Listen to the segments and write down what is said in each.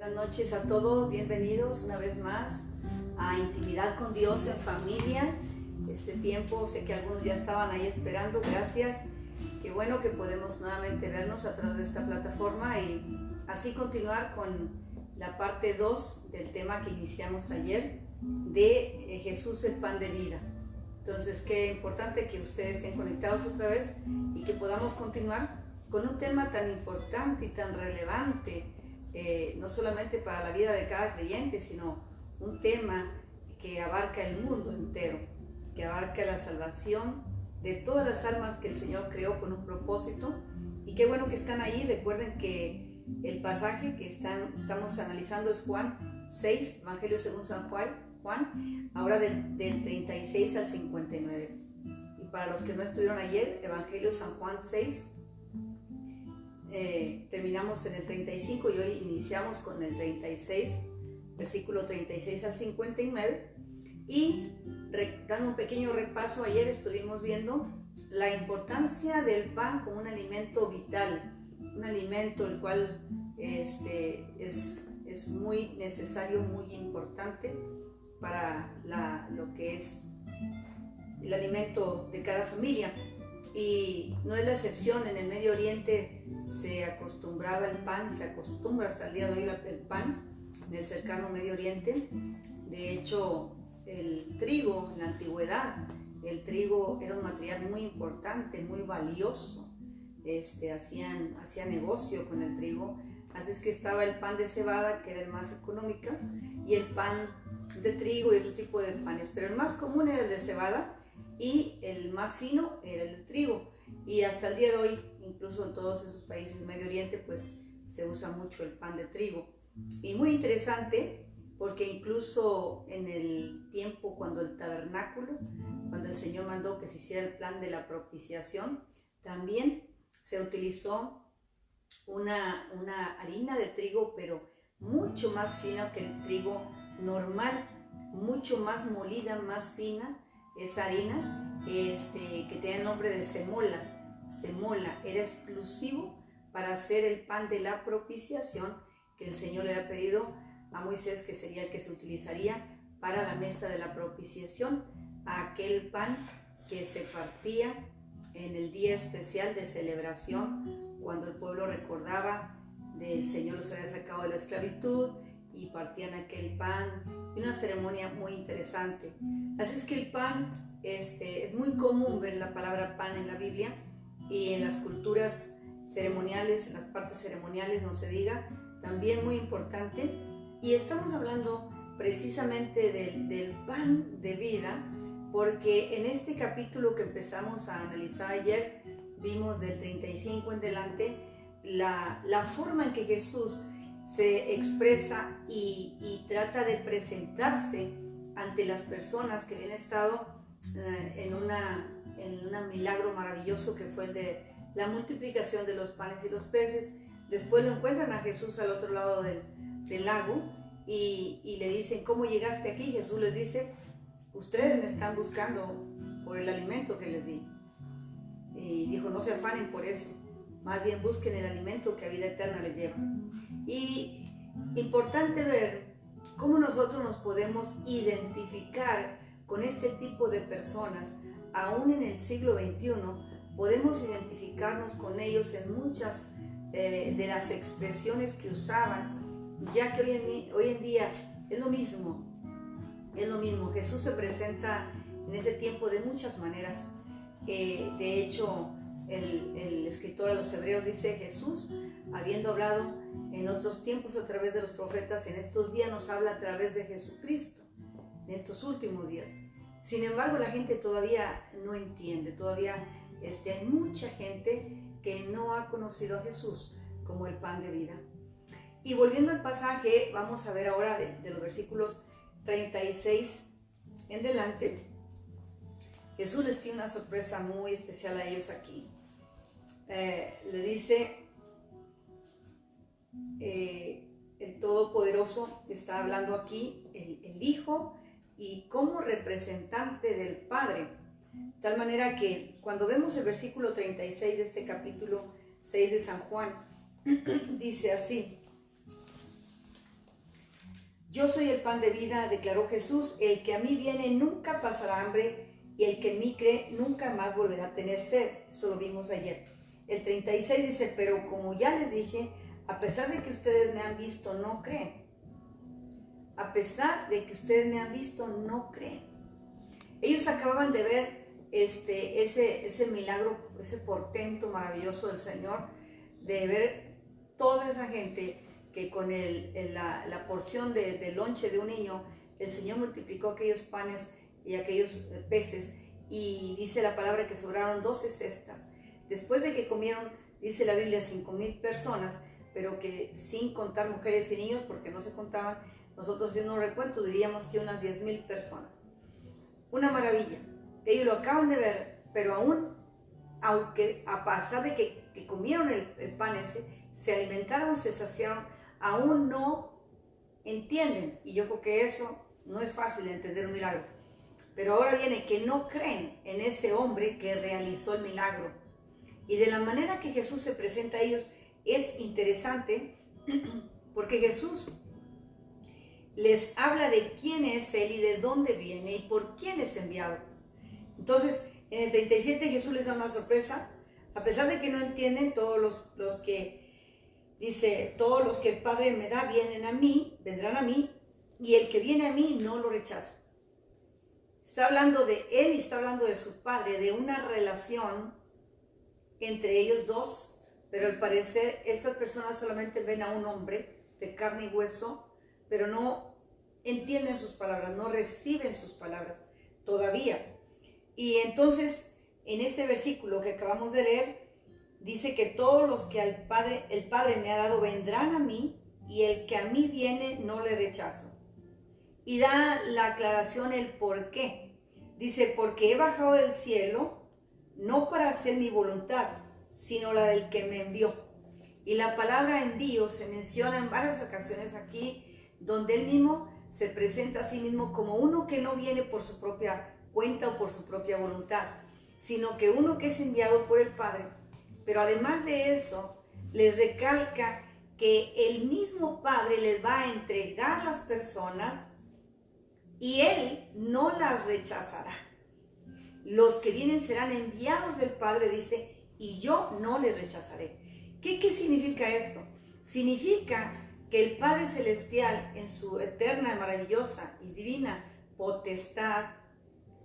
Buenas noches a todos, bienvenidos una vez más a Intimidad con Dios en Familia. Este tiempo, sé que algunos ya estaban ahí esperando, gracias. Qué bueno que podemos nuevamente vernos a través de esta plataforma y así continuar con la parte 2 del tema que iniciamos ayer de Jesús el pan de vida. Entonces, qué importante que ustedes estén conectados otra vez y que podamos continuar con un tema tan importante y tan relevante, no solamente para la vida de cada creyente, sino un tema que abarca el mundo entero, que abarca la salvación de todas las almas que el Señor creó con un propósito. Y qué bueno que están ahí. Recuerden que el pasaje que estamos analizando es Juan 6, Evangelio según San Juan, ahora del 36 al 59. Y para los que no estuvieron ayer, Evangelio San Juan 6, terminamos en el 35 y hoy iniciamos con el 36, versículo 36 al 59. Y dando un pequeño repaso, ayer estuvimos viendo la importancia del pan como un alimento vital, un alimento el cual es muy necesario, muy importante para lo que es el alimento de cada familia. Y no es la excepción. En el Medio Oriente se acostumbraba el pan, se acostumbra hasta el día de hoy el pan en el cercano Medio Oriente. De hecho, el trigo en la antigüedad, el trigo era un material muy importante, muy valioso. Hacían negocio con el trigo. Así es que estaba el pan de cebada, que era el más económico, y el pan de trigo y otro tipo de panes, pero el más común era el de cebada y el más fino era el de trigo. Y hasta el día de hoy, incluso en todos esos países del Medio Oriente, pues se usa mucho el pan de trigo. Y muy interesante, porque incluso en el tiempo cuando el tabernáculo, cuando el Señor mandó que se hiciera el plan de la propiciación, también se utilizó una harina de trigo, pero mucho más fina que el trigo normal, mucho más molida, más fina. Esa harina que tenía el nombre de semola, era exclusivo para hacer el pan de la propiciación, que el Señor le había pedido a Moisés que sería el que se utilizaría para la mesa de la propiciación, aquel pan que se partía en el día especial de celebración, cuando el pueblo recordaba del Señor los había sacado de la esclavitud y partían aquel pan, y una ceremonia muy interesante. Así es que el pan, es muy común ver la palabra pan en la Biblia y en las culturas ceremoniales, en las partes ceremoniales, no se diga, también muy importante. Y estamos hablando precisamente del pan de vida, porque en este capítulo que empezamos a analizar ayer, vimos del 35 en delante la forma en que Jesús se expresa y trata de presentarse ante las personas que habían estado en un milagro maravilloso que fue el de la multiplicación de los panes y los peces. Después lo encuentran a Jesús al otro lado del lago y le dicen: ¿cómo llegaste aquí? Jesús les dice: ustedes me están buscando por el alimento que les di. Y dijo: no se afanen por eso, más bien busquen el alimento que a vida eterna les lleva. Y importante ver cómo nosotros nos podemos identificar con este tipo de personas. Aún en el siglo XXI podemos identificarnos con ellos en muchas de las expresiones que usaban, ya que hoy en día es lo mismo. Jesús se presenta en ese tiempo de muchas maneras. De hecho, el escritor de los Hebreos dice: Jesús, habiendo hablado en otros tiempos a través de los profetas, en estos días nos habla a través de Jesucristo, en estos últimos días. Sin embargo, la gente todavía no entiende, todavía hay mucha gente que no ha conocido a Jesús como el pan de vida. Y volviendo al pasaje, vamos a ver ahora de los versículos 36 en delante. Jesús les tiene una sorpresa muy especial a ellos aquí. Le dice, el Todopoderoso está hablando aquí, el Hijo, y como representante del Padre. De tal manera que cuando vemos el versículo 36 de este capítulo 6 de San Juan, dice así: Yo soy el pan de vida, declaró Jesús, el que a mí viene nunca pasará hambre y el que en mí cree nunca más volverá a tener sed. Eso lo vimos ayer. El 36 dice, pero como ya les dije, a pesar de que ustedes me han visto, no creen. A pesar de que ustedes me han visto, no creen. Ellos acababan de ver ese milagro, ese portento maravilloso del Señor, de ver toda esa gente que con la porción de lonche de un niño, el Señor multiplicó aquellos panes y aquellos peces, y dice la palabra que sobraron 12 cestas. Después de que comieron, dice la Biblia, 5,000 personas, pero que sin contar mujeres y niños, porque no se contaban, nosotros haciendo un recuento diríamos que unas 10,000 personas. Una maravilla. Ellos lo acaban de ver, pero aunque a pesar de que comieron el pan ese, se alimentaron, se saciaron, aún no entienden. Y yo creo que eso no es fácil de entender un milagro. Pero ahora viene que no creen en ese hombre que realizó el milagro. Y de la manera que Jesús se presenta a ellos es interesante, porque Jesús les habla de quién es Él y de dónde viene y por quién es enviado. Entonces, en el 37 Jesús les da una sorpresa, a pesar de que no entienden, todos los que el Padre me da vienen a mí, vendrán a mí, y el que viene a mí no lo rechazo. Está hablando de Él y está hablando de su Padre, de una relación entre ellos dos, pero al parecer estas personas solamente ven a un hombre de carne y hueso, pero no entienden sus palabras, no reciben sus palabras todavía. Y entonces, en este versículo que acabamos de leer, dice que todos los que el Padre me ha dado vendrán a mí, y el que a mí viene no le rechazo. Y da la aclaración el por qué. Dice, porque he bajado del cielo, no para hacer mi voluntad, sino la del que me envió. Y la palabra envío se menciona en varias ocasiones aquí, donde él mismo se presenta a sí mismo como uno que no viene por su propia cuenta o por su propia voluntad, sino que uno que es enviado por el Padre. Pero además de eso, les recalca que el mismo Padre les va a entregar las personas y Él no las rechazará. Los que vienen serán enviados del Padre, dice, y yo no les rechazaré. ¿Qué significa esto? Significa que el Padre Celestial, en su eterna, maravillosa y divina potestad,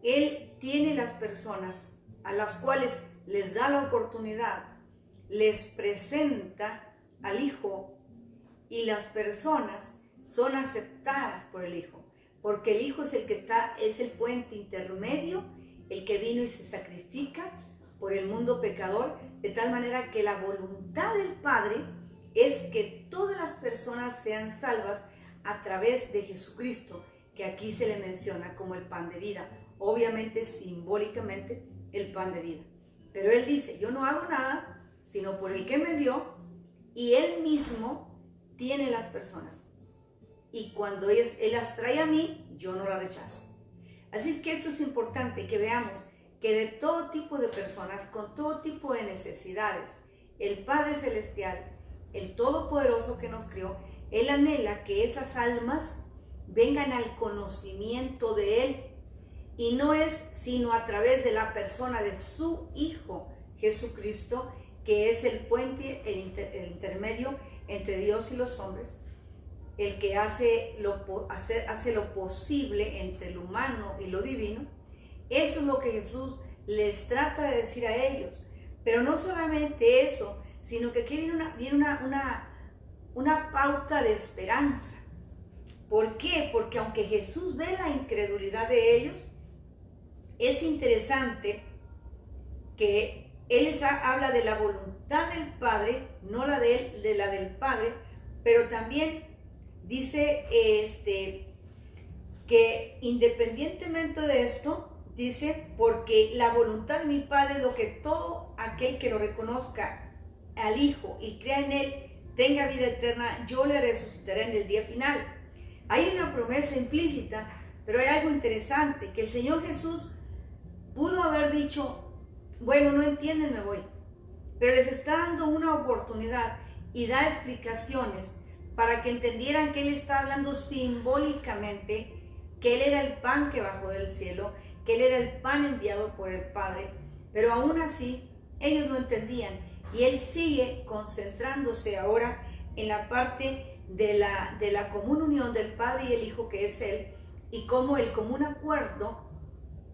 Él tiene las personas a las cuales les da la oportunidad, les presenta al Hijo, y las personas son aceptadas por el Hijo, porque el Hijo es es el puente intermedio, el que vino y se sacrifica por el mundo pecador, de tal manera que la voluntad del Padre es que todas las personas sean salvas a través de Jesucristo, que aquí se le menciona como el pan de vida, obviamente simbólicamente el pan de vida. Pero Él dice, yo no hago nada, sino por el que me dio, y Él mismo tiene las personas. Y cuando Él las trae a mí, yo no las rechazo. Así es que esto es importante, que veamos que de todo tipo de personas, con todo tipo de necesidades, el Padre Celestial, el Todopoderoso que nos crió, Él anhela que esas almas vengan al conocimiento de Él. Y no es sino a través de la persona de su Hijo Jesucristo, que es el puente, el intermedio entre Dios y los hombres, el que hace lo posible entre lo humano y lo divino. Eso es lo que Jesús les trata de decir a ellos. Pero no solamente eso, sino que aquí viene una pauta de esperanza. ¿Por qué? Porque aunque Jesús ve la incredulidad de ellos, es interesante que Él les habla de la voluntad del Padre, no la de Él, de la del Padre, pero también dice que independientemente de esto, dice, porque la voluntad de mi Padre es lo que todo aquel que lo reconozca al Hijo y crea en Él tenga vida eterna, yo le resucitaré en el día final. Hay una promesa implícita, pero hay algo interesante, que el Señor Jesús pudo haber dicho, bueno, no entienden, me voy, pero les está dando una oportunidad y da explicaciones para que entendieran que Él está hablando simbólicamente, que Él era el pan que bajó del cielo, que Él era el pan enviado por el Padre, pero aún así ellos no entendían. Y Él sigue concentrándose ahora en la parte de la común unión del Padre y el Hijo, que es Él, y como el común acuerdo,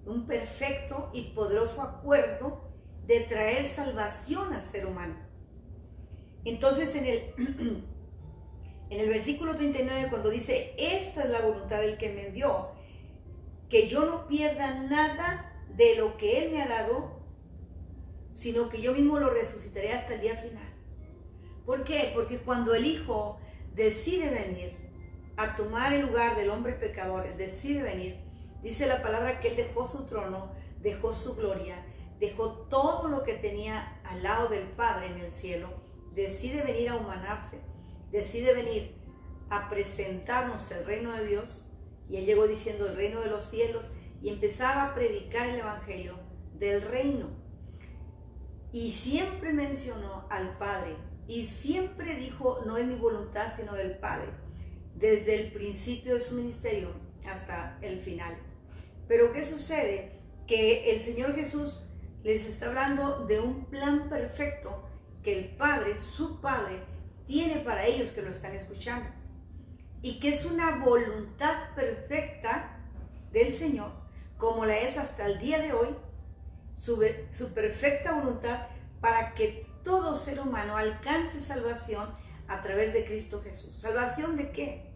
un perfecto y poderoso acuerdo de traer salvación al ser humano. Entonces en el versículo 39, cuando dice, esta es la voluntad del que me envió, que yo no pierda nada de lo que Él me ha dado, sino que yo mismo lo resucitaré hasta el día final. ¿Por qué? Porque cuando el Hijo decide venir a tomar el lugar del hombre pecador, Él decide venir, dice la palabra que Él dejó su trono, dejó su gloria, dejó todo lo que tenía al lado del Padre en el cielo, decide venir a humanarse, decide venir a presentarnos el reino de Dios, y Él llegó diciendo el reino de los cielos, y empezaba a predicar el evangelio del reino, y siempre mencionó al Padre, y siempre dijo, no es mi voluntad sino del Padre, desde el principio de su ministerio hasta el final. Pero ¿qué sucede? Que el Señor Jesús les está hablando de un plan perfecto que el Padre, su Padre, tiene para ellos que lo están escuchando, y que es una voluntad perfecta del Señor, como la es hasta el día de hoy, su perfecta voluntad para que todo ser humano alcance salvación a través de Cristo Jesús. ¿Salvación de qué?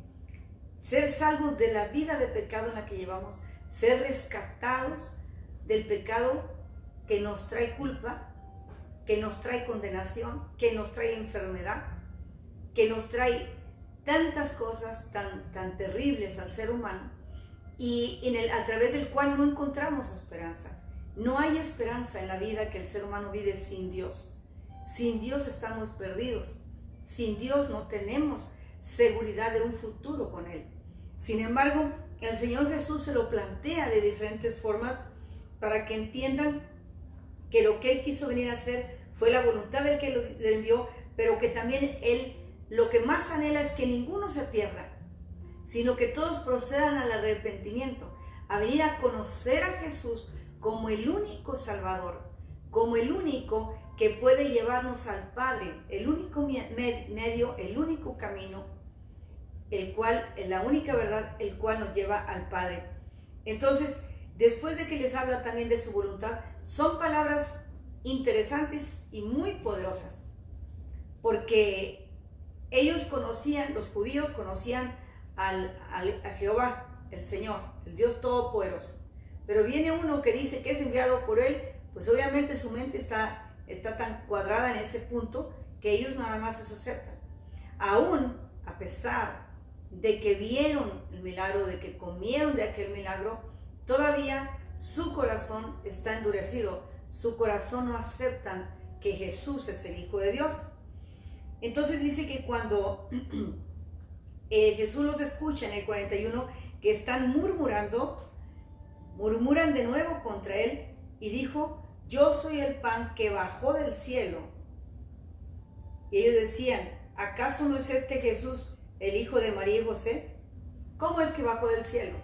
Ser salvos de la vida de pecado en la que llevamos, ser rescatados del pecado que nos trae culpa, que nos trae condenación, que nos trae enfermedad, que nos trae tantas cosas tan terribles al ser humano, y a través del cual no encontramos esperanza. No hay esperanza en la vida que el ser humano vive sin Dios. Sin Dios estamos perdidos. Sin Dios no tenemos seguridad de un futuro con Él. Sin embargo, el Señor Jesús se lo plantea de diferentes formas para que entiendan que lo que Él quiso venir a hacer fue la voluntad del que lo envió, pero que también Él lo que más anhela es que ninguno se pierda, sino que todos procedan al arrepentimiento, a venir a conocer a Jesús como el único Salvador, como el único que puede llevarnos al Padre, el único medio, el único camino, la única verdad, el cual nos lleva al Padre. Entonces, después de que les habla también de su voluntad, son palabras interesantes y muy poderosas, porque ellos conocían, los judíos conocían a Jehová, el Señor, el Dios Todopoderoso. Pero viene uno que dice que es enviado por Él, pues obviamente su mente está tan cuadrada en este punto que ellos nada más eso aceptan. Aún a pesar de que vieron el milagro, de que comieron de aquel milagro, todavía su corazón está endurecido, su corazón no aceptan que Jesús es el Hijo de Dios. Entonces dice que cuando Jesús los escucha en el 41, que están murmuran de nuevo contra Él, y dijo, yo soy el pan que bajó del cielo. Y ellos decían, ¿acaso no es este Jesús el hijo de María y José? ¿Cómo es que bajó del cielo?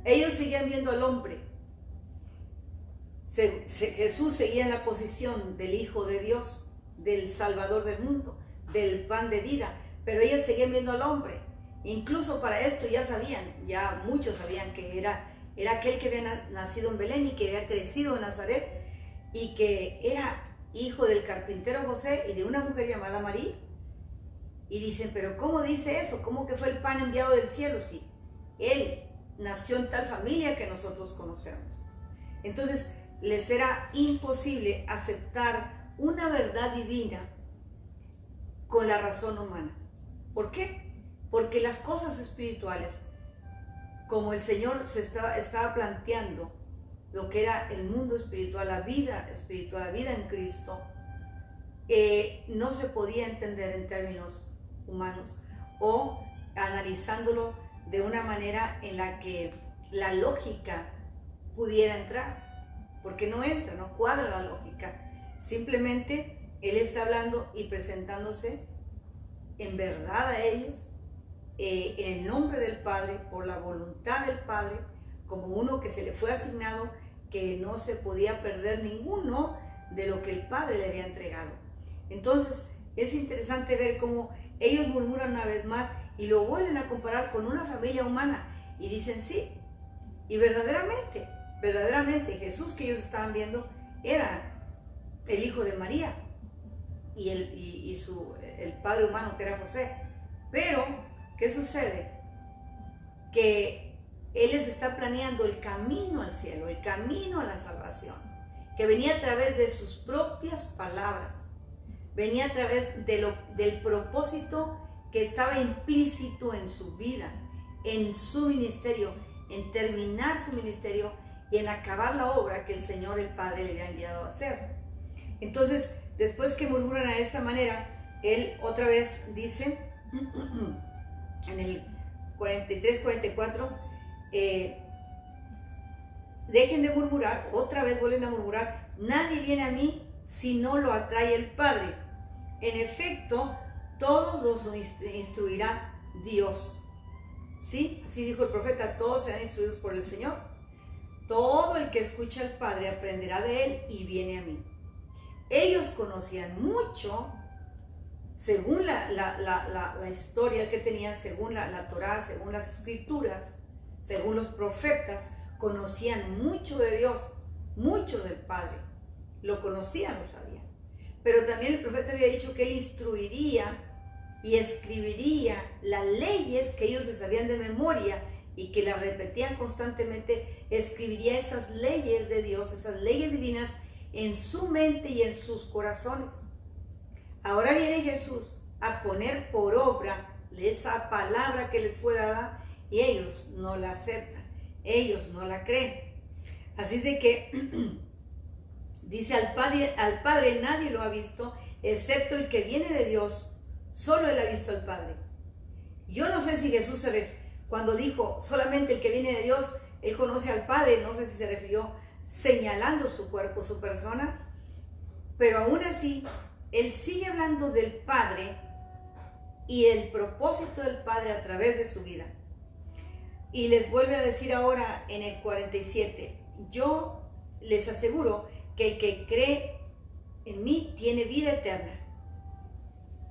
Ellos seguían viendo al hombre. Jesús seguía en la posición del Hijo de Dios, del Salvador del mundo, del pan de vida, pero ellos seguían viendo al hombre. Incluso para esto ya muchos sabían que era aquel que había nacido en Belén y que había crecido en Nazaret, y que era hijo del carpintero José y de una mujer llamada María. Y dicen, pero ¿cómo dice eso? ¿Cómo que fue el pan enviado del cielo? Sí, Él nació en tal familia que nosotros conocemos. Entonces les era imposible aceptar una verdad divina con la razón humana. ¿Por qué? Porque las cosas espirituales, como el Señor estaba planteando lo que era el mundo espiritual, la vida espiritual, la vida en Cristo, no se podía entender en términos humanos o analizándolo de una manera en la que la lógica pudiera entrar, porque no entra, no cuadra la lógica. Simplemente Él está hablando y presentándose en verdad a ellos, en el nombre del Padre, por la voluntad del Padre, como uno que se le fue asignado, que no se podía perder ninguno de lo que el Padre le había entregado. Entonces es interesante ver cómo ellos murmuran una vez más y lo vuelven a comparar con una familia humana y dicen sí, y verdaderamente Jesús que ellos estaban viendo era el hijo de María y el padre humano que era José. Pero ¿qué sucede? Que Él les está planeando el camino al cielo, el camino a la salvación, que venía a través de sus propias palabras, venía a través del propósito que estaba implícito en su vida, en su ministerio, en terminar su ministerio y en acabar la obra que el Señor, el Padre, le había enviado a hacer. Entonces, después que murmuran de esta manera, Él otra vez dice, en el 43-44, dejen de murmurar, otra vez vuelven a murmurar, nadie viene a mí si no lo atrae el Padre. En efecto, todos los instruirá Dios. ¿Sí? Así dijo el profeta, todos serán instruidos por el Señor. Todo el que escucha al Padre aprenderá de Él y viene a mí. Ellos conocían mucho, según la historia que tenían, según la Torá, según las Escrituras, según los profetas, conocían mucho de Dios, mucho del Padre. Lo conocían, lo sabían. Pero también el profeta había dicho que Él instruiría y escribiría las leyes que ellos se sabían de memoria y que las repetían constantemente. Escribiría esas leyes de Dios, esas leyes divinas en su mente y en sus corazones. Ahora viene Jesús a poner por obra esa palabra que les fue dada y ellos no la aceptan, ellos no la creen. Así de que dice al Padre nadie lo ha visto excepto el que viene de Dios. Solo Él ha visto al Padre. Yo no sé si Jesús cuando dijo solamente el que viene de Dios, Él conoce al Padre, no sé si se refirió señalando su cuerpo, su persona, pero aún así, Él sigue hablando del Padre y del propósito del Padre a través de su vida. Y les vuelve a decir ahora en el 47, yo les aseguro que el que cree en mí tiene vida eterna.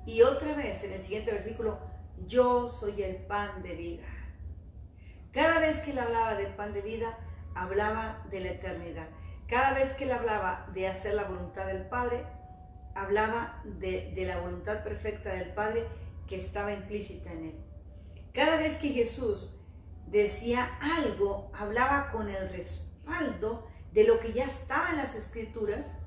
Y otra vez en el siguiente versículo, yo soy el pan de vida. Cada vez que Él hablaba del pan de vida, hablaba de la eternidad. Cada vez que Él hablaba de hacer la voluntad del Padre, hablaba de la voluntad perfecta del Padre que estaba implícita en Él. Cada vez que Jesús decía algo, hablaba con el respaldo de lo que ya estaba en las Escrituras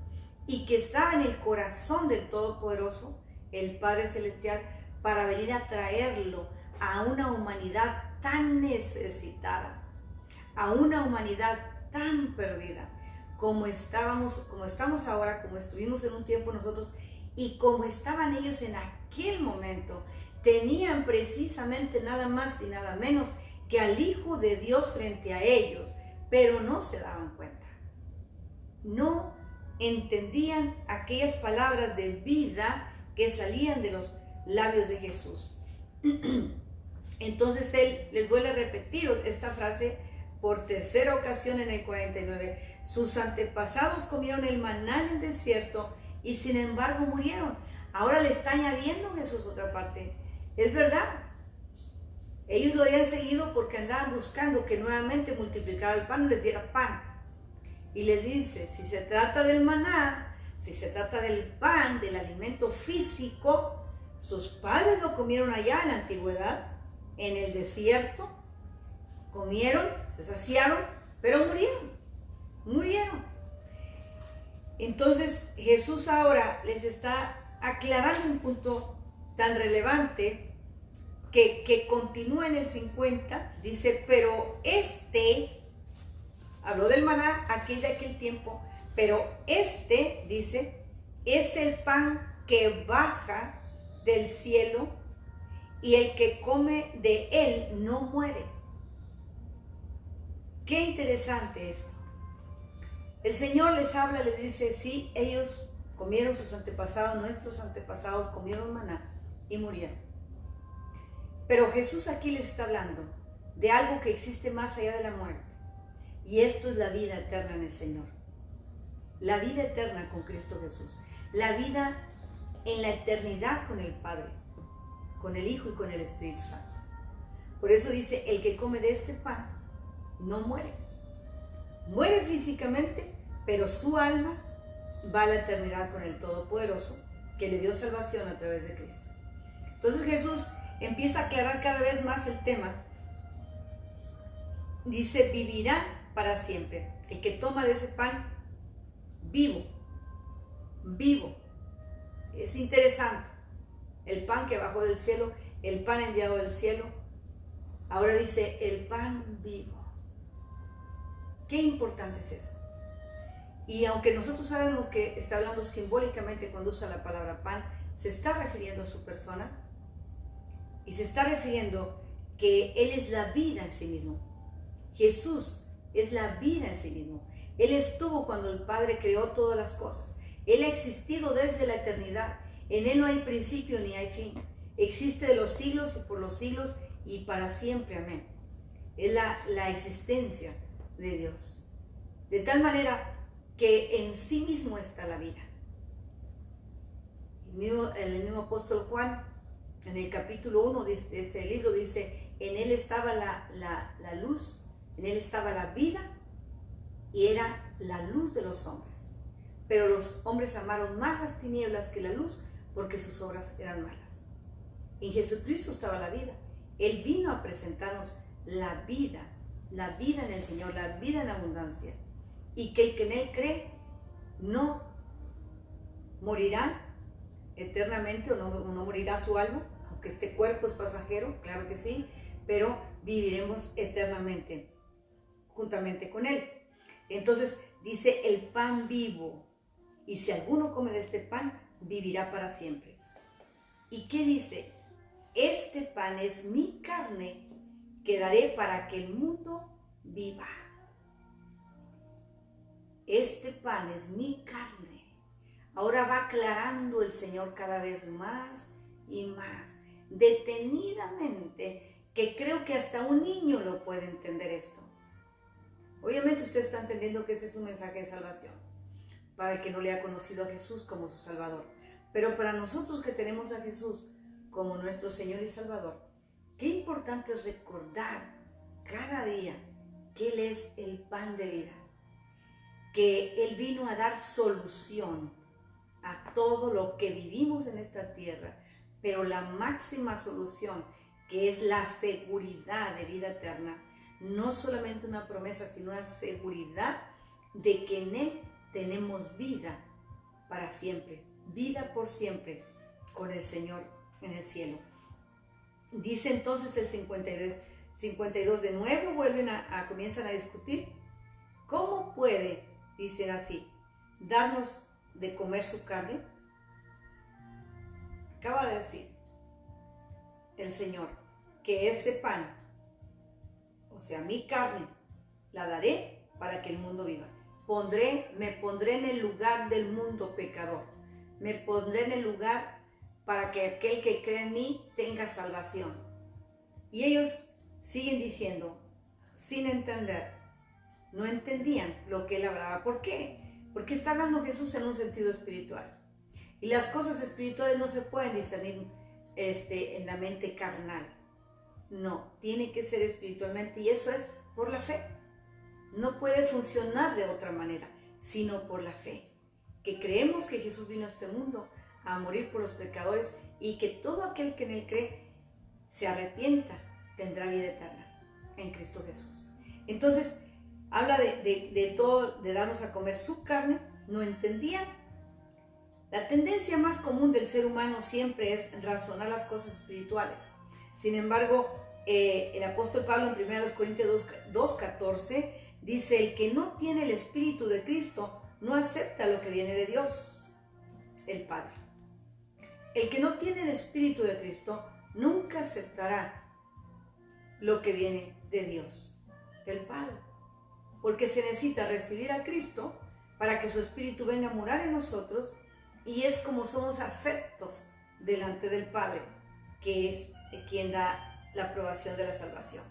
y que estaba en el corazón del Todopoderoso, el Padre Celestial, para venir a traerlo a una humanidad tan necesitada, a una humanidad tan perdida, como estamos ahora, como estuvimos en un tiempo nosotros y como estaban ellos en aquel momento. Tenían precisamente nada más y nada menos que al Hijo de Dios frente a ellos, pero no se daban cuenta. No entendían aquellas palabras de vida que salían de los labios de Jesús. Entonces Él les vuelve a repetir esta frase por tercera ocasión en el 49. Sus antepasados comieron el maná en el desierto y sin embargo murieron. Ahora le está añadiendo Jesús otra parte. Es verdad. Ellos lo habían seguido porque andaban buscando que nuevamente multiplicara el pan y les diera pan. Y les dice, si se trata del maná, si se trata del pan, del alimento físico, sus padres lo comieron allá en la antigüedad, en el desierto, comieron, se saciaron, pero murieron. Entonces Jesús ahora les está aclarando un punto tan relevante que continúa en el 50, dice, pero habló del maná de aquel tiempo, pero dice, es el pan que baja del cielo y el que come de él no muere. Qué interesante esto. El Señor les habla, les dice, sí, ellos comieron sus antepasados, nuestros antepasados comieron maná y murieron. Pero Jesús aquí les está hablando de algo que existe más allá de la muerte. Y esto es la vida eterna en el Señor. La vida eterna con Cristo Jesús. La vida en la eternidad con el Padre, con el Hijo y con el Espíritu Santo. Por eso dice, el que come de este pan no muere. Muere físicamente, pero su alma va a la eternidad con el Todopoderoso, que le dio salvación a través de Cristo. Entonces Jesús empieza a aclarar cada vez más el tema. Dice, vivirá para siempre. El que toma de ese pan, vivo. Es interesante. El pan que bajó del cielo, el pan enviado del cielo. Ahora dice, el pan vivo. Qué importante es eso. Y aunque nosotros sabemos que está hablando simbólicamente cuando usa la palabra pan, se está refiriendo a su persona y se está refiriendo que Él es la vida en sí mismo. Jesús es la vida en sí mismo. Él estuvo cuando el Padre creó todas las cosas. Él ha existido desde la eternidad. En Él no hay principio ni hay fin. Existe de los siglos y por los siglos y para siempre. Amén. Es la existencia de Dios. De tal manera que en sí mismo está la vida. El mismo apóstol Juan, en el capítulo 1 de este libro, dice, en Él estaba la luz, en Él estaba la vida y era la luz de los hombres. Pero los hombres amaron más las tinieblas que la luz porque sus obras eran malas. En Jesucristo estaba la vida. Él vino a presentarnos la vida en el Señor, la vida en abundancia. Y que el que en Él cree no morirá eternamente o no morirá su alma, aunque este cuerpo es pasajero, claro que sí, pero viviremos eternamente juntamente con Él. Entonces dice el pan vivo, y si alguno come de este pan, vivirá para siempre. ¿Y qué dice? Este pan es mi carne que daré para que el mundo viva. Este pan es mi carne. Ahora va aclarando el Señor cada vez más y más, detenidamente, que creo que hasta un niño lo puede entender esto. Obviamente usted está entendiendo que este es un mensaje de salvación para el que no le ha conocido a Jesús como su Salvador. Pero para nosotros que tenemos a Jesús como nuestro Señor y Salvador, qué importante es recordar cada día que Él es el pan de vida, que Él vino a dar solución a todo lo que vivimos en esta tierra, pero la máxima solución, que es la seguridad de vida eterna, no solamente una promesa, sino una seguridad de que en Él tenemos vida para siempre, vida por siempre con el Señor en el cielo. Dice entonces el 52 de nuevo comienzan a discutir. ¿Cómo puede, dicen así, darnos de comer su carne? Acaba de decir el Señor que ese pan, o sea, mi carne, la daré para que el mundo viva. Me pondré en el lugar del mundo pecador. Me pondré en el lugar para que aquel que cree en mí tenga salvación. Y ellos siguen diciendo, sin entender, no entendían lo que Él hablaba. ¿Por qué? Porque está hablando Jesús en un sentido espiritual. Y las cosas espirituales no se pueden discernir en la mente carnal. No, tiene que ser espiritualmente, y eso es por la fe. No puede funcionar de otra manera, sino por la fe. Que creemos que Jesús vino a este mundo a morir por los pecadores y que todo aquel que en Él cree se arrepienta, tendrá vida eterna en Cristo Jesús. Entonces, habla de darnos a comer su carne. No entendían. La tendencia más común del ser humano siempre es razonar las cosas espirituales. Sin embargo, el apóstol Pablo en 1 Corintios 2:14 dice, el que no tiene el Espíritu de Cristo no acepta lo que viene de Dios, el Padre. El que no tiene el Espíritu de Cristo nunca aceptará lo que viene de Dios, el Padre. Porque se necesita recibir a Cristo para que su Espíritu venga a morar en nosotros, y es como somos aceptos delante del Padre, que es quien da la aprobación de la salvación.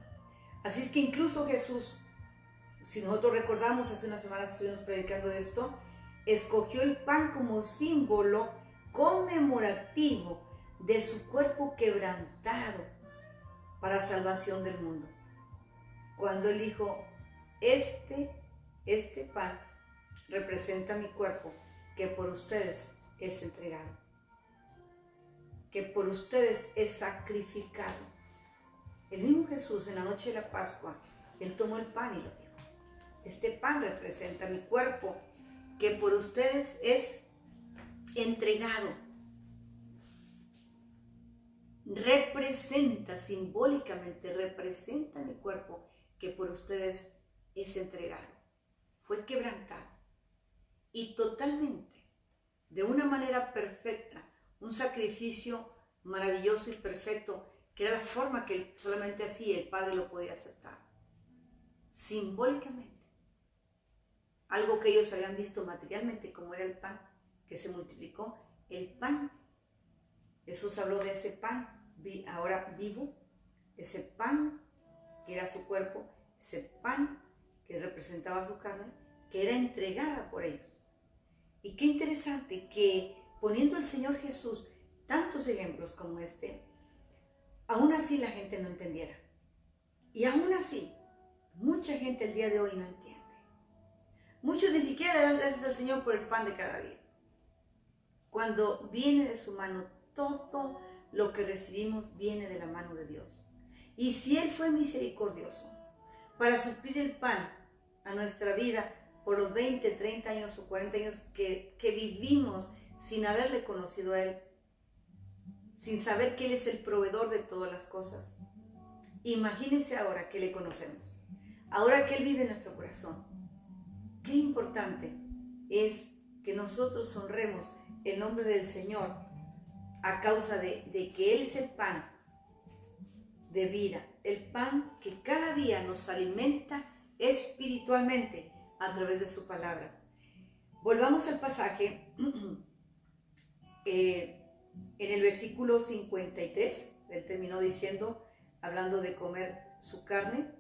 Así es que incluso Jesús, si nosotros recordamos, hace unas semanas estuvimos predicando de esto, escogió el pan como símbolo conmemorativo de su cuerpo quebrantado para salvación del mundo. Cuando él dijo, este pan representa mi cuerpo que por ustedes es entregado, que por ustedes es sacrificado. El mismo Jesús en la noche de la Pascua, él tomó el pan y lo dijo, este pan representa mi cuerpo que por ustedes es entregado. Representa, simbólicamente, representa mi cuerpo que por ustedes es entregado. Fue quebrantado y totalmente, de una manera perfecta, un sacrificio maravilloso y perfecto, que era la forma que solamente así el Padre lo podía aceptar. Simbólicamente. Algo que ellos habían visto materialmente, como era el pan, que se multiplicó. El pan, Jesús habló de ese pan, ahora vivo, ese pan que era su cuerpo, ese pan que representaba su carne, que era entregada por ellos. Y qué interesante que poniendo el Señor Jesús tantos ejemplos como este, aún así la gente no entendiera. Y aún así, mucha gente el día de hoy no entiende. Muchos ni siquiera le dan gracias al Señor por el pan de cada día. Cuando viene de su mano, todo lo que recibimos viene de la mano de Dios. Y si Él fue misericordioso para suplir el pan a nuestra vida por los 20, 30 años o 40 años que vivimos sin haberle conocido a Él, sin saber que Él es el proveedor de todas las cosas, imagínense ahora que le conocemos, ahora que Él vive en nuestro corazón. Qué importante es que nosotros honremos el nombre del Señor a causa de que Él es el pan de vida, el pan que cada día nos alimenta espiritualmente a través de su palabra. Volvamos al pasaje en el versículo 53, él terminó diciendo, hablando de comer su carne.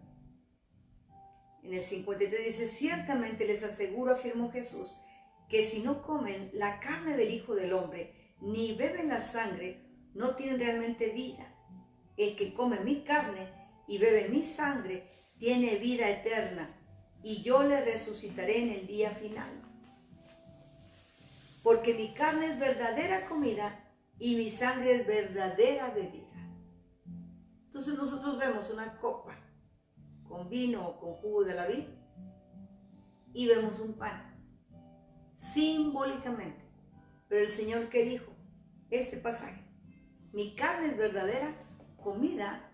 En el 53 dice, ciertamente les aseguro, afirmó Jesús, que si no comen la carne del Hijo del Hombre, ni beben la sangre, no tienen realmente vida. El que come mi carne y bebe mi sangre, tiene vida eterna, y yo le resucitaré en el día final. Porque mi carne es verdadera comida, y mi sangre es verdadera bebida. Entonces nosotros vemos una copa con vino o con jugo de la vid y vemos un pan, simbólicamente. Pero el Señor, ¿qué dijo? Este pasaje, mi carne es verdadera comida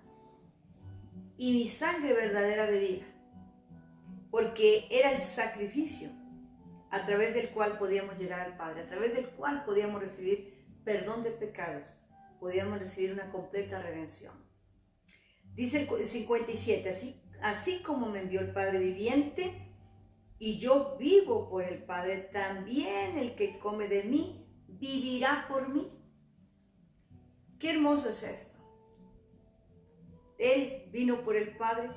y mi sangre verdadera bebida, porque era el sacrificio a través del cual podíamos llegar al Padre, a través del cual podíamos recibir perdón de pecados, podíamos recibir una completa redención. Dice el 57, así como me envió el Padre viviente y yo vivo por el Padre, también el que come de mí vivirá por mí. Qué hermoso es esto. Él vino por el Padre,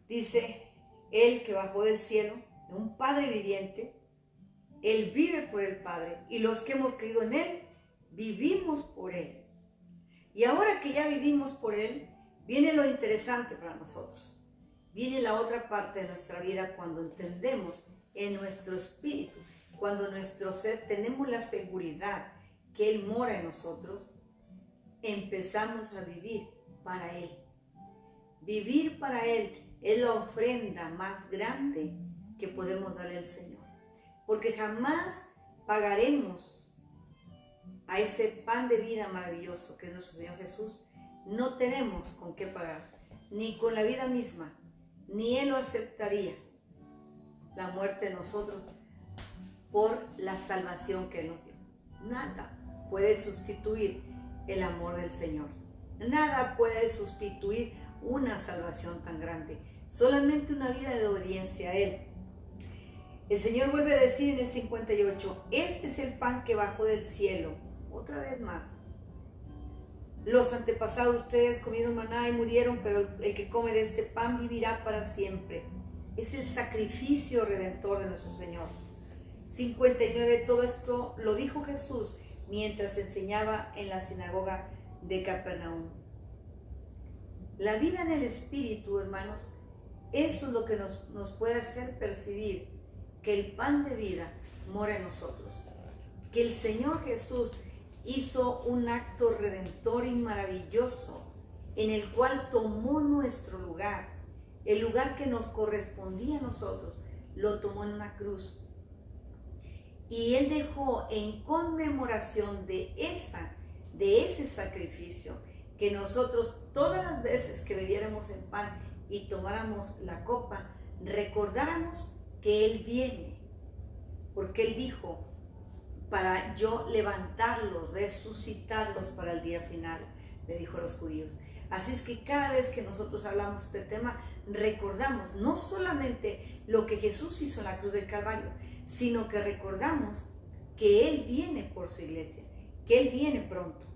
dice Él que bajó del cielo, un Padre viviente. Él vive por el Padre y los que hemos creído en Él, vivimos por Él. Y ahora que ya vivimos por Él, viene lo interesante para nosotros. Viene la otra parte de nuestra vida cuando entendemos en nuestro espíritu, cuando en nuestro ser tenemos la seguridad que Él mora en nosotros, empezamos a vivir para Él. Vivir para Él es la ofrenda más grande que podemos darle al Señor. Porque jamás pagaremos a ese pan de vida maravilloso que es nuestro Señor Jesús. No tenemos con qué pagar, ni con la vida misma, ni Él lo aceptaría, la muerte de nosotros, por la salvación que Él nos dio. Nada puede sustituir el amor del Señor. Nada puede sustituir una salvación tan grande. Solamente una vida de obediencia a Él. El Señor vuelve a decir en el 58, este es el pan que bajó del cielo. Otra vez más. Los antepasados de ustedes comieron maná y murieron, pero el que come de este pan vivirá para siempre. Es el sacrificio redentor de nuestro Señor. 59. Todo esto lo dijo Jesús mientras enseñaba en la sinagoga de Capernaum. La vida en el Espíritu, hermanos, eso es lo que nos puede hacer percibir que el pan de vida mora en nosotros. Que el Señor Jesús hizo un acto redentor y maravilloso en el cual tomó nuestro lugar, el lugar que nos correspondía a nosotros, lo tomó en una cruz. Y Él dejó en conmemoración de ese sacrificio, que nosotros todas las veces que bebiéramos el pan y tomáramos la copa, recordáramos que Él viene, porque Él dijo, para yo levantarlos, resucitarlos para el día final, le dijo a los judíos. Así es que cada vez que nosotros hablamos de este tema, recordamos no solamente lo que Jesús hizo en la cruz del Calvario, sino que recordamos que Él viene por su iglesia, que Él viene pronto.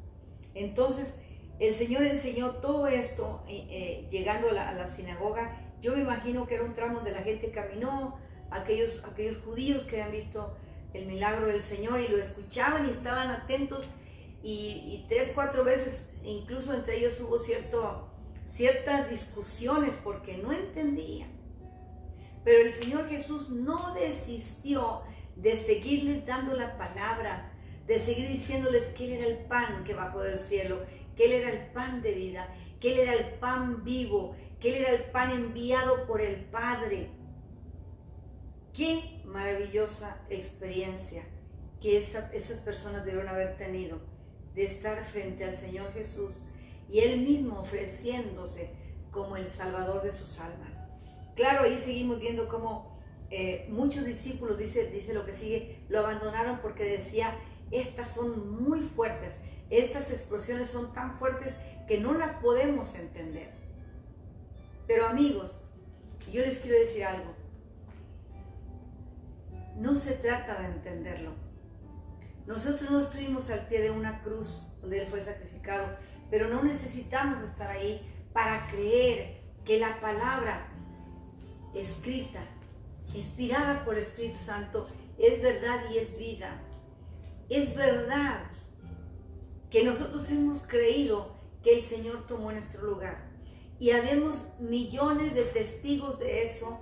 Entonces, el Señor enseñó todo esto llegando a la sinagoga. Yo me imagino que era un tramo donde la gente caminó, aquellos judíos que habían visto el milagro del Señor y lo escuchaban y estaban atentos, y 3, 4 veces incluso entre ellos hubo ciertas discusiones porque no entendían. Pero el Señor Jesús no desistió de seguirles dando la palabra, de seguir diciéndoles que Él era el pan que bajó del cielo, que Él era el pan de vida, que Él era el pan vivo, que Él era el pan enviado por el Padre. Qué maravillosa experiencia que esas personas debieron haber tenido, de estar frente al Señor Jesús y Él mismo ofreciéndose como el Salvador de sus almas. Claro, ahí seguimos viendo cómo muchos discípulos, dice lo que sigue, lo abandonaron porque decía, estas son muy fuertes, estas explosiones son tan fuertes que no las podemos entender. Pero amigos, yo les quiero decir algo. No se trata de entenderlo. Nosotros no estuvimos al pie de una cruz donde Él fue sacrificado, pero no necesitamos estar ahí para creer que la palabra escrita, inspirada por el Espíritu Santo, es verdad y es vida. Es verdad que nosotros hemos creído que el Señor tomó nuestro lugar. Y habemos millones de testigos de eso.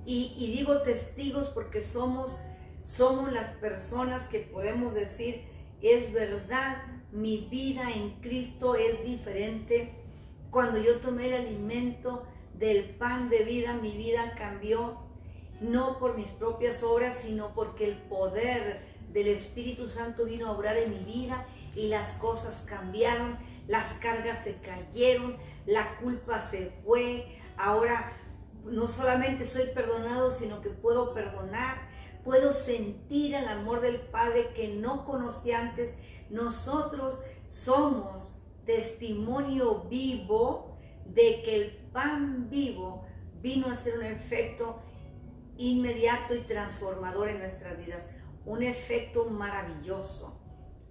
Y digo testigos porque somos las personas que podemos decir, es verdad, mi vida en Cristo es diferente. Cuando yo tomé el alimento del pan de vida, mi vida cambió, no por mis propias obras, sino porque el poder del Espíritu Santo vino a obrar en mi vida y las cosas cambiaron, las cargas se cayeron, la culpa se fue. Ahora no solamente soy perdonado, sino que puedo perdonar, puedo sentir el amor del Padre que no conocí antes. Nosotros somos testimonio vivo de que el pan vivo vino a hacer un efecto inmediato y transformador en nuestras vidas, un efecto maravilloso,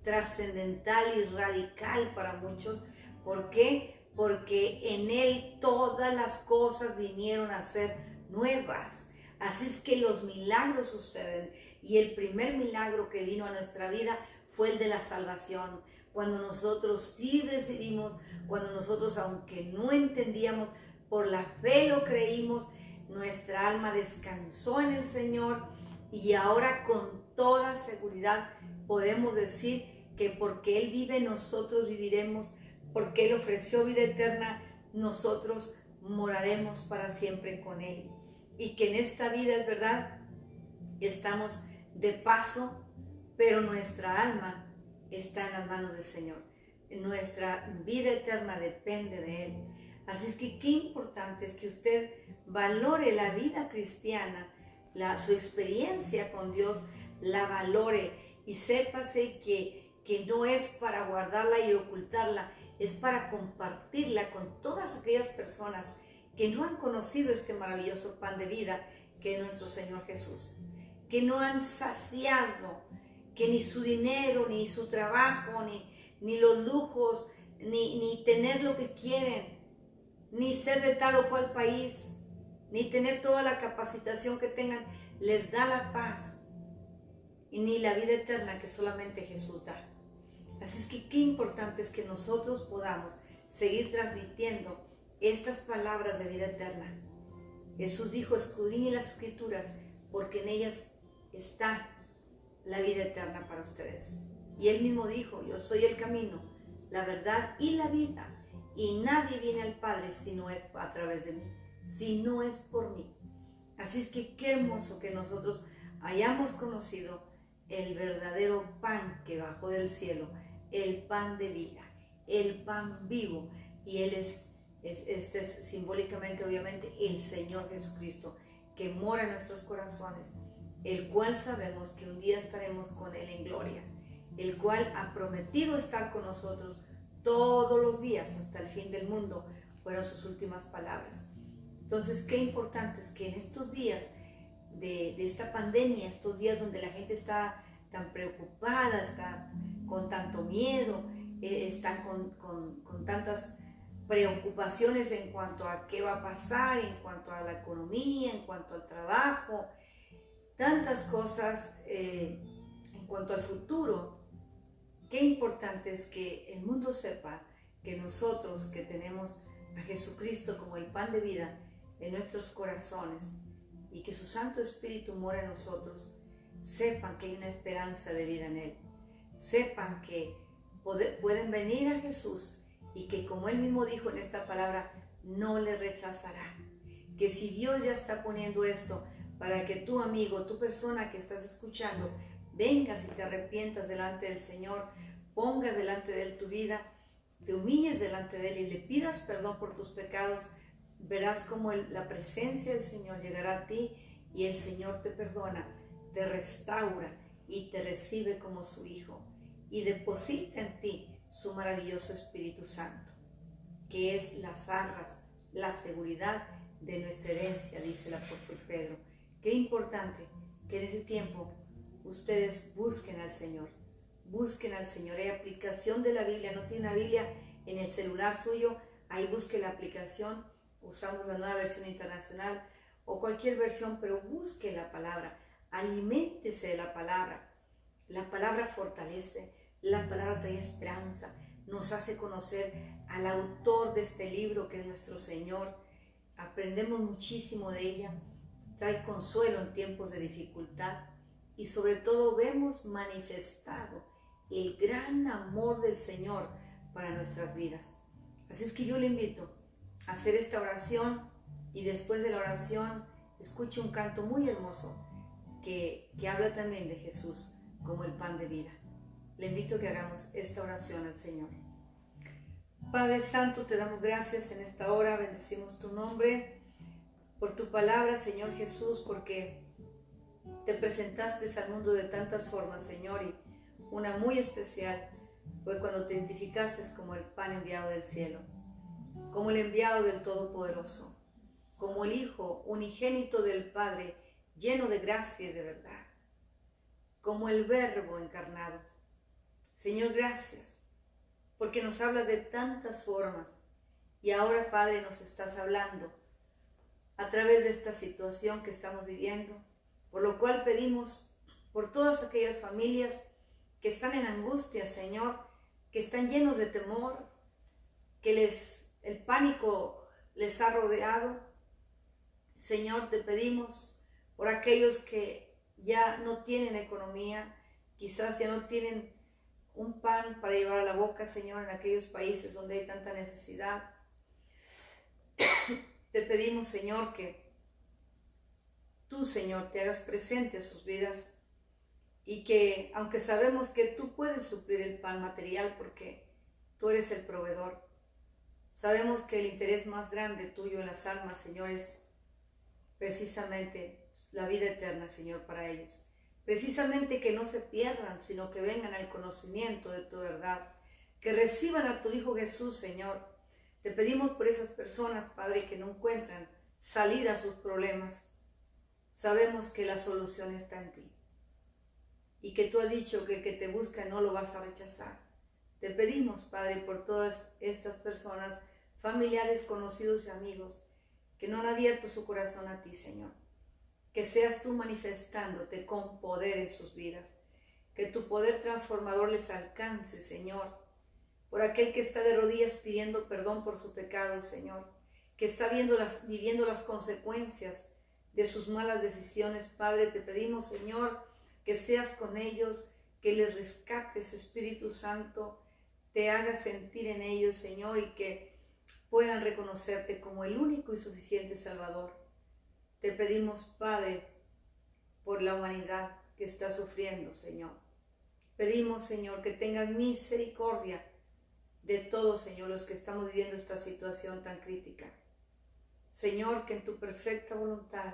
trascendental y radical para muchos. ¿Por qué? Porque en Él todas las cosas vinieron a ser nuevas. Así es que los milagros suceden, y el primer milagro que vino a nuestra vida fue el de la salvación. Cuando nosotros sí recibimos, cuando nosotros, aunque no entendíamos, por la fe lo creímos, nuestra alma descansó en el Señor, y ahora con toda seguridad podemos decir que porque Él vive, nosotros viviremos. Porque Él ofreció vida eterna, nosotros moraremos para siempre con Él. Y que en esta vida, es verdad, estamos de paso, pero nuestra alma está en las manos del Señor. Nuestra vida eterna depende de Él. Así es que qué importante es que usted valore la vida cristiana, su experiencia con Dios, la valore y sépase que no es para guardarla y ocultarla, es para compartirla con todas aquellas personas que no han conocido este maravilloso pan de vida que es nuestro Señor Jesús, que no han saciado, que ni su dinero, ni su trabajo, ni los lujos ni tener lo que quieren, ni ser de tal o cual país, ni tener toda la capacitación que tengan, les da la paz, y ni la vida eterna que solamente Jesús da. Así es que qué importante es que nosotros podamos seguir transmitiendo estas palabras de vida eterna. Jesús dijo: escudriñen las Escrituras, porque en ellas está la vida eterna para ustedes. Y Él mismo dijo: yo soy el camino, la verdad y la vida, y nadie viene al Padre si no es a través de mí, si no es por mí. Así es que qué hermoso que nosotros hayamos conocido el verdadero pan que bajó del cielo, el pan de vida, el pan vivo, y Él este es simbólicamente, obviamente, el Señor Jesucristo, que mora en nuestros corazones, el cual sabemos que un día estaremos con Él en gloria, el cual ha prometido estar con nosotros todos los días hasta el fin del mundo, fueron sus últimas palabras. Entonces, qué importante es que en estos días de esta pandemia, estos días donde la gente está tan preocupada, está con tanto miedo, están con tantas preocupaciones en cuanto a qué va a pasar, en cuanto a la economía, en cuanto al trabajo, tantas cosas en cuanto al futuro. Qué importante es que el mundo sepa que nosotros, que tenemos a Jesucristo como el pan de vida en nuestros corazones y que su Santo Espíritu mora en nosotros, sepan que hay una esperanza de vida en Él. Sepan que pueden venir a Jesús y que, como Él mismo dijo en esta palabra, no le rechazará. Que si Dios ya está poniendo esto para que tu amigo, tu persona que estás escuchando, vengas y te arrepientas delante del Señor, pongas delante de Él tu vida, te humilles delante de Él y le pidas perdón por tus pecados, verás cómo la presencia del Señor llegará a ti y el Señor te perdona, te restaura y te recibe como su hijo y deposita en ti su maravilloso Espíritu Santo, que es las arras, la seguridad de nuestra herencia, dice el apóstol Pedro. Qué importante que en ese tiempo ustedes busquen al Señor. Busquen al Señor. Hay aplicación de la Biblia. No tiene una Biblia en el celular suyo, ahí busque la aplicación. Usamos la Nueva Versión Internacional o cualquier versión, pero busque la palabra. Aliméntese de la palabra. La palabra fortalece, la palabra trae esperanza, nos hace conocer al autor de este libro, que es nuestro Señor. Aprendemos muchísimo de ella, trae consuelo en tiempos de dificultad y sobre todo vemos manifestado el gran amor del Señor para nuestras vidas. Así es que yo le invito a hacer esta oración y después de la oración escuche un canto muy hermoso que habla también de Jesús como el pan de vida. Le invito a que hagamos esta oración al Señor. Padre Santo, te damos gracias en esta hora, bendecimos tu nombre por tu palabra, Señor Jesús, porque te presentaste al mundo de tantas formas, Señor, y una muy especial fue cuando te identificaste como el pan enviado del cielo, como el enviado del Todopoderoso, como el Hijo unigénito del Padre, lleno de gracia y de verdad, como el Verbo encarnado. Señor, gracias, porque nos hablas de tantas formas y ahora, Padre, nos estás hablando a través de esta situación que estamos viviendo, por lo cual pedimos por todas aquellas familias que están en angustia, Señor, que están llenos de temor, que el pánico les ha rodeado. Señor, te pedimos por aquellos que ya no tienen economía, quizás ya no tienen un pan para llevar a la boca, Señor, en aquellos países donde hay tanta necesidad. Te pedimos, Señor, que tú, Señor, te hagas presente en sus vidas y que, aunque sabemos que tú puedes suplir el pan material porque tú eres el proveedor, sabemos que el interés más grande tuyo en las almas, Señor, es precisamente la vida eterna, Señor, para ellos. Precisamente que no se pierdan, sino que vengan al conocimiento de tu verdad, que reciban a tu Hijo Jesús, Señor. Te pedimos por esas personas, Padre, que no encuentran salida a sus problemas. Sabemos que la solución está en ti y que tú has dicho que el que te busca no lo vas a rechazar. Te pedimos, Padre, por todas estas personas, familiares, conocidos y amigos, que no han abierto su corazón a ti, Señor. Que seas tú manifestándote con poder en sus vidas. Que tu poder transformador les alcance, Señor. Por aquel que está de rodillas pidiendo perdón por su pecado, Señor. Que está viviendo las consecuencias de sus malas decisiones, Padre. Te pedimos, Señor, que seas con ellos, que les rescates, Espíritu Santo, te hagas sentir en ellos, Señor, y que puedan reconocerte como el único y suficiente Salvador. Te pedimos, Padre, por la humanidad que está sufriendo, Señor. Pedimos, Señor, que tengas misericordia de todos, Señor, los que estamos viviendo esta situación tan crítica. Señor, que en tu perfecta voluntad,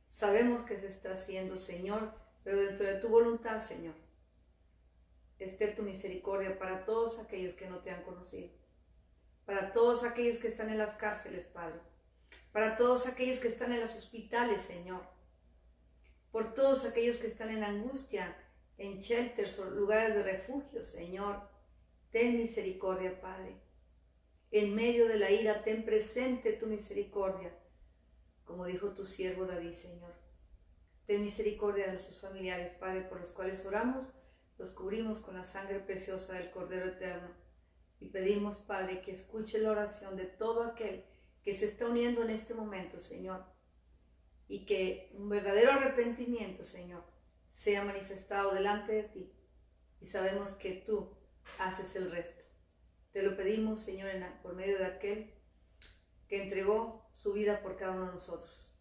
sabemos que se está haciendo, Señor, pero dentro de tu voluntad, Señor, esté tu misericordia para todos aquellos que no te han conocido, para todos aquellos que están en las cárceles, Padre, para todos aquellos que están en los hospitales, Señor, por todos aquellos que están en angustia, en shelters o lugares de refugio, Señor, ten misericordia, Padre. En medio de la ira, ten presente tu misericordia, como dijo tu siervo David, Señor. Ten misericordia de nuestros familiares, Padre, por los cuales oramos, los cubrimos con la sangre preciosa del Cordero Eterno. Y pedimos, Padre, que escuche la oración de todo aquel que se está uniendo en este momento, Señor. Y que un verdadero arrepentimiento, Señor, sea manifestado delante de ti. Y sabemos que tú haces el resto. Te lo pedimos, Señor, por medio de aquel que entregó su vida por cada uno de nosotros,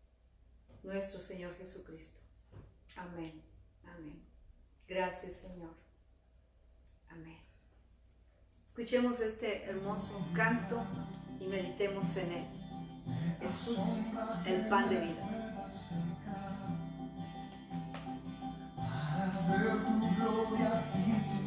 nuestro Señor Jesucristo. Amén, amén. Gracias, Señor. Amén. Escuchemos este hermoso canto y meditemos en él. Jesús, el pan de vida. Ver tu gloria y